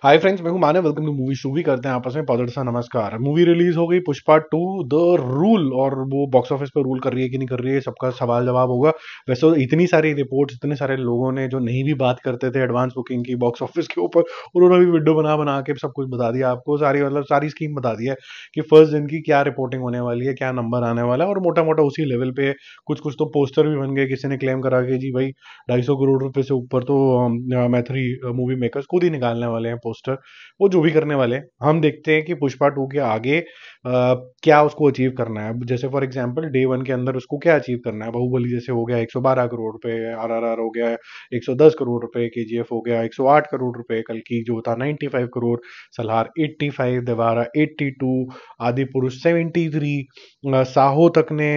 हाय friends, मैं हूं Manav. Welcome to Movie Shuvi. करते हैं आपस में पदर सा नमस्कार। मूवी रिलीज हो गई पुष्पा 2 द रूल, और वो बॉक्स ऑफिस पर रूल कर रही है कि नहीं कर रही है, सबका सवाल जवाब होगा। वैसे तो इतनी सारी रिपोर्ट्स, इतने सारे लोगों ने जो नहीं भी बात करते थे एडवांस बुकिंग की बॉक्स ऑफिस के ऊपर, उन्होंने भी वीडियो बना बना के सब कुछ बता दिया आपको। सारी मतलब सारी स्कीम बता दी है कि फर्स्ट दिन की क्या रिपोर्टिंग होने वाली है, क्या नंबर आने वाला है, और मोटा मोटा उसी लेवल पे कुछ कुछ तो पोस्टर भी बन गए। किसी ने क्लेम करा कि जी भाई 250 करोड़ रुपए से ऊपर तो मैथ्री मूवी मेकर्स खुद ही निकालने वाले हैं पोस्टर। वो जो भी करने वाले हैं, हम देखते हैं कि पुष्पा 2 के आगे क्या उसको अचीव करना है। जैसे फॉर एग्जांपल डे 1 के अंदर उसको क्या अचीव करना है। बाहुबली जैसे हो गया 112 करोड़ रुपए, आरआरआर हो गया 110 करोड़ रुपए, केजीएफ हो गया 108 करोड़ रुपए, कल की जो था 95 करोड़, सलार 85, देवारा 82, आदि पुरुष 73, साहो तक ने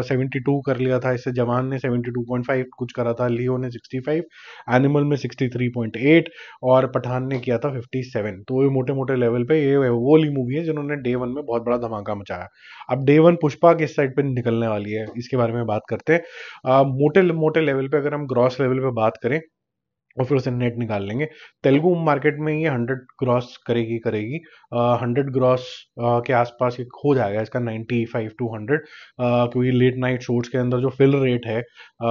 72 कर लिया था। इससे जवान ने 72.5 कुछ करा था, लियो ने 65, एनिमल में 63.8, और पठान ने किया था 57। तो ये मोटे मोटे लेवल पे ये वो वाली मूवी है जिन्होंने डे 1 में बहुत बड़ा धमाका मचाया। अब डे 1 पुष्पा किस साइड पे निकलने वाली है, इसके बारे में बात करते हैं। मोटे मोटे लेवल पे अगर हम ग्रॉस लेवल पे बात करें और फिर उसे नेट निकाल लेंगे। तेलुगु मार्केट में ये 100 क्रॉस करेगी करेगी। 100 क्रॉस के आसपास ये हो जाएगा इसका, 95 टू 100। क्योंकि लेट नाइट शोज के अंदर जो फिल रेट है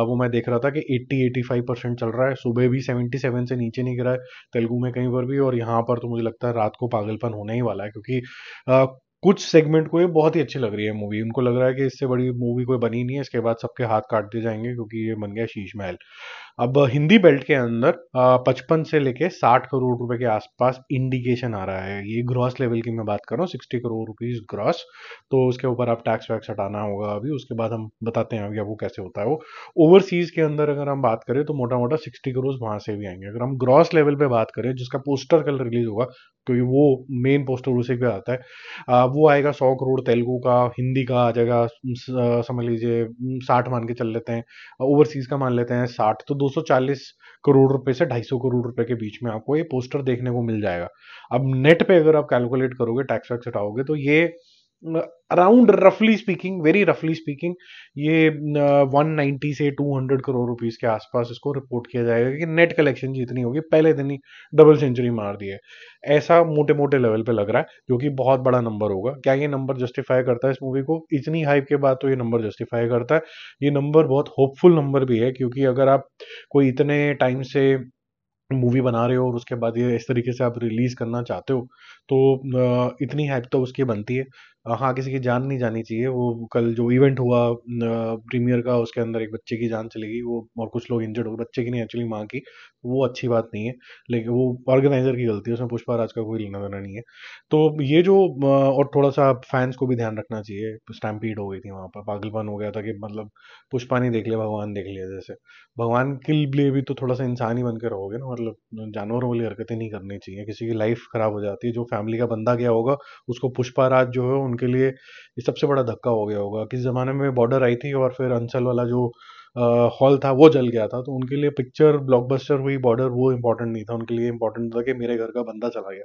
वो मैं देख रहा था कि 80-85% चल रहा है। सुबह भी 77 से नीचे नहीं गिरा है तेलुगु में कहीं पर भी, और यहाँ पर तो मुझे लगता है रात को पागलपन होने ही वाला है, क्योंकि अ, कुछ सेगमेंट को ये बहुत ही अच्छी लग रही है मूवी। उनको लग रहा है कि इससे बड़ी मूवी कोई बनी नहीं है, इसके बाद सबके हाथ काट दिए जाएंगे क्योंकि ये बन गया शीश महल। अब हिंदी बेल्ट के अंदर 55 से लेके 60 करोड़ रुपए के आसपास इंडिकेशन आ रहा है। ये ग्रॉस लेवल की मैं बात कर रहा हूँ, 60 करोड़ रुपीज ग्रॉस। तो उसके ऊपर आप टैक्स वैक्स हटाना होगा अभी, उसके बाद हम बताते हैं अभी आपको कैसे होता है वो। ओवरसीज के अंदर अगर हम बात करें तो मोटा मोटा 60 करोड़ वहां से भी आएंगे। अगर हम ग्रॉस लेवल पे बात करें, जिसका पोस्टर कल रिलीज होगा क्योंकि वो मेन पोस्टर उसी पे आता है, वो आएगा 100 करोड़ तेलुगु का। हिंदी का आ जाएगा समझ लीजिए 60 मान के चल लेते हैं, ओवरसीज का मान लेते हैं 60। तो 240 करोड़ रुपए से 250 करोड़ रुपए के बीच में आपको ये पोस्टर देखने को मिल जाएगा। अब नेट पे अगर आप कैलकुलेट करोगे, टैक्स वैक्स हटाओगे, तो ये अराउंड रफली स्पीकिंग, वेरी रफली स्पीकिंग, ये 190 से 200 करोड़ रुपीस के आसपास इसको रिपोर्ट किया जाएगा कि नेट कलेक्शन जितनी होगी, पहले दिन ही डबल सेंचुरी मार दी है। ऐसा मोटे मोटे लेवल पे लग रहा है, जो कि बहुत बड़ा नंबर होगा। क्या ये नंबर जस्टिफाई करता है इस मूवी को? इतनी हाइप के बाद तो ये नंबर जस्टिफाई करता है। ये नंबर बहुत होपफुल नंबर भी है, क्योंकि अगर आप कोई इतने टाइम से मूवी बना रहे हो और उसके बाद ये इस तरीके से आप रिलीज करना चाहते हो, तो इतनी हाइप तो उसकी बनती है। हाँ, किसी की जान नहीं जानी चाहिए। वो कल जो इवेंट हुआ प्रीमियर का, उसके अंदर एक बच्चे की जान चली गई वो, और कुछ लोग इंजर्ड हो गए, बच्चे की नहीं एक्चुअली माँ की। वो अच्छी बात नहीं है, लेकिन वो ऑर्गेनाइजर की गलती है, उसमें पुष्पा राज का कोई लेना देना नहीं है। तो ये जो और थोड़ा सा फैंस को भी ध्यान रखना चाहिए। स्टैम्पीड हो गई थी वहां पर, पागलपन हो गया था कि मतलब पुष्पा नहीं देख लिया भगवान देख लिया जैसे। भगवान के लिए भी तो थोड़ा सा इंसान ही बन के रहोगे ना, मतलब जानवरों वाली हरकतें नहीं करनी चाहिए। किसी की लाइफ खराब हो जाती है, जो फैमिली का बंदा गया होगा उसको पुष्पा राज जो है उनके लिए ये सबसे बड़ा धक्का हो गया होगा। किस जमाने में बॉर्डर आई थी और फिर अंचल वाला जो हॉल था वो जल गया था, तो उनके लिए पिक्चर ब्लॉकबस्टर हुई, बॉर्डर वो इंपॉर्टेंट नहीं था। उनके लिए इंपॉर्टेंट था कि मेरे घर का बंदा चला गया।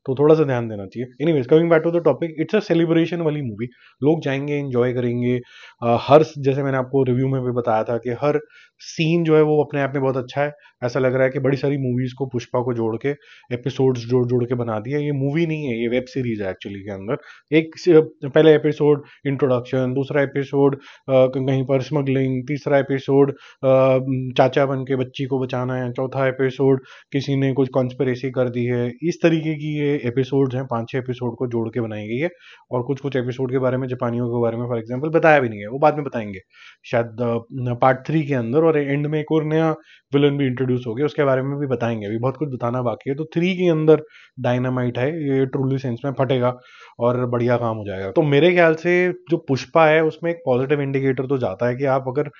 तो थोड़ा सा ध्यान देना चाहिए। Anyways, coming back to the topic, it's a celebration वाली मूवी। लोग जाएंगे, एंजॉय करेंगे। हर, जैसे मैंने आपको रिव्यू में भी बताया था कि हर सीन जो है वो अपने आप में बहुत अच्छा है। ऐसा लग रहा है कि बड़ी सारी मूवीज को पुष्पा को जोड़ के, एपिसोड्स जोड़ जोड़ के बना दिया। ये मूवी नहीं है, ये वेब सीरीज है एक्चुअली के अंदर। पहले एपिसोड इंट्रोडक्शन, दूसरा एपिसोड कहीं पर स्मगलिंग, तीसरा एपिसोड चाचा बन के बच्ची को बचाना है, चौथा एपिसोड किसी ने कुछ कॉन्स्पिरेसी कर दी है। इस तरीके की ये एपिसोड्स हैं, 5-6 एपिसोड को जोड़ के बनाई गई है। और कुछ कुछ एपिसोड के बारे में, जापानियों के बारे में फॉर एग्जांपल बताया भी नहीं है, वो बाद में बताएंगे शायद पार्ट 3 के अंदर। और एंड में एक और नया विलन भी इंट्रोड्यूस हो गया, उसके बारे में भी बताएंगे। अभी बहुत कुछ बताना बाकी है। तो 3 के अंदर डायनामाइट है, ये ट्रूली सेंस में फटेगा और बढ़िया काम हो जाएगा। तो मेरे ख्याल से जो पुष्पा है उसमें एक पॉजिटिव इंडिकेटर तो जाता है कि आप अगर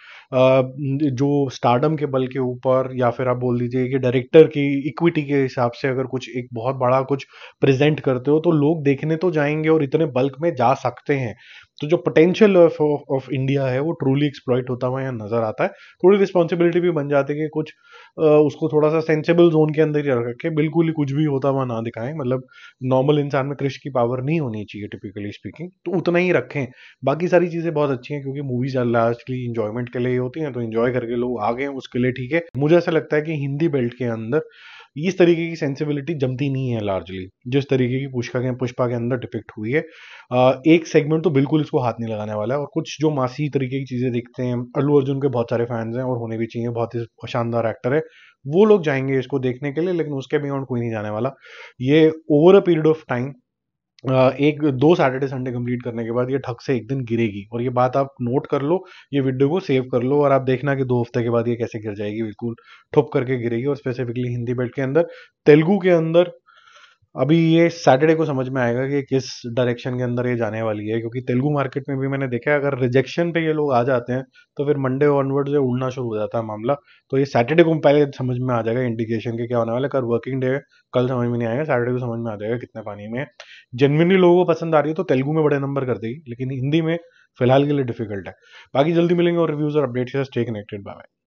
जो स्टारडम के बल के ऊपर, या फिर आप बोल दीजिए कि डायरेक्टर की इक्विटी के हिसाब से अगर कुछ एक बहुत बड़ा कुछ प्रेजेंट करते हो, तो लोग देखने तो जाएंगे और इतने बल्क में जा सकते हैं। तो जो पोटेंशियल ऑफ इंडिया है वो ट्रूली एक्सप्लॉइट होता हुआ यहाँ नजर आता है। थोड़ी रिस्पॉन्सिबिलिटी भी बन जाती है कि कुछ उसको थोड़ा सा सेंसेबल जोन के अंदर ही रख के बिल्कुल ही कुछ भी होता हुआ ना दिखाएं। मतलब नॉर्मल इंसान में कृष की पावर नहीं होनी चाहिए टिपिकली स्पीकिंग, तो उतना ही रखें। बाकी सारी चीजें बहुत अच्छी हैं, क्योंकि मूवीज लास्टली इंजॉयमेंट के लिए ही होती हैं, तो इंजॉय करके लोग आ गए हैं उसके लिए ठीक है। मुझे ऐसा लगता है कि हिंदी बेल्ट के अंदर इस तरीके की सेंसिबिलिटी जमती नहीं है लार्जली, जिस तरीके की पुष्पा के अंदर डिपिक्ट हुई है। एक सेगमेंट तो बिल्कुल इसको हाथ नहीं लगाने वाला है, और कुछ जो मासी तरीके की चीजें देखते हैं, अल्लू अर्जुन के बहुत सारे फैंस हैं और होने भी चाहिए, बहुत ही शानदार एक्टर है, वो लोग जाएंगे इसको देखने के लिए, लेकिन उसके बियॉन्ड कोई नहीं जाने वाला। ये over a period of time, एक 2 सैटरडे संडे कंप्लीट करने के बाद ये ठक से एक दिन गिरेगी, और ये बात आप नोट कर लो, ये वीडियो को सेव कर लो, और आप देखना कि 2 हफ्ते के बाद ये कैसे गिर जाएगी, बिल्कुल ठुप करके गिरेगी। और स्पेसिफिकली हिंदी बेल्ट के अंदर, तेलुगु के अंदर अभी ये सैटरडे को समझ में आएगा कि किस डायरेक्शन के अंदर ये जाने वाली है, क्योंकि तेलुगु मार्केट में भी मैंने देखा है, अगर रिजेक्शन पे ये लोग आ जाते हैं तो फिर मंडे ऑनवर्ड से उड़ना शुरू हो जाता है मामला। तो ये सैटरडे को पहले समझ में आ जाएगा इंडिकेशन के क्या होने वाला है। कल वर्किंग डे है, कल समझ में नहीं आएगा, सैटरडे को समझ में आ जाएगा कितने पानी में है। जेनविनली लोगों को पसंद आ रही है तो तेलुगु में बड़े नंबर कर देगी, लेकिन हिंदी में फिलहाल के लिए डिफिकल्ट है। बाकी जल्दी मिलेंगे और रिव्यूज और अपडेट्स, स्टे कनेक्टेड, बाय।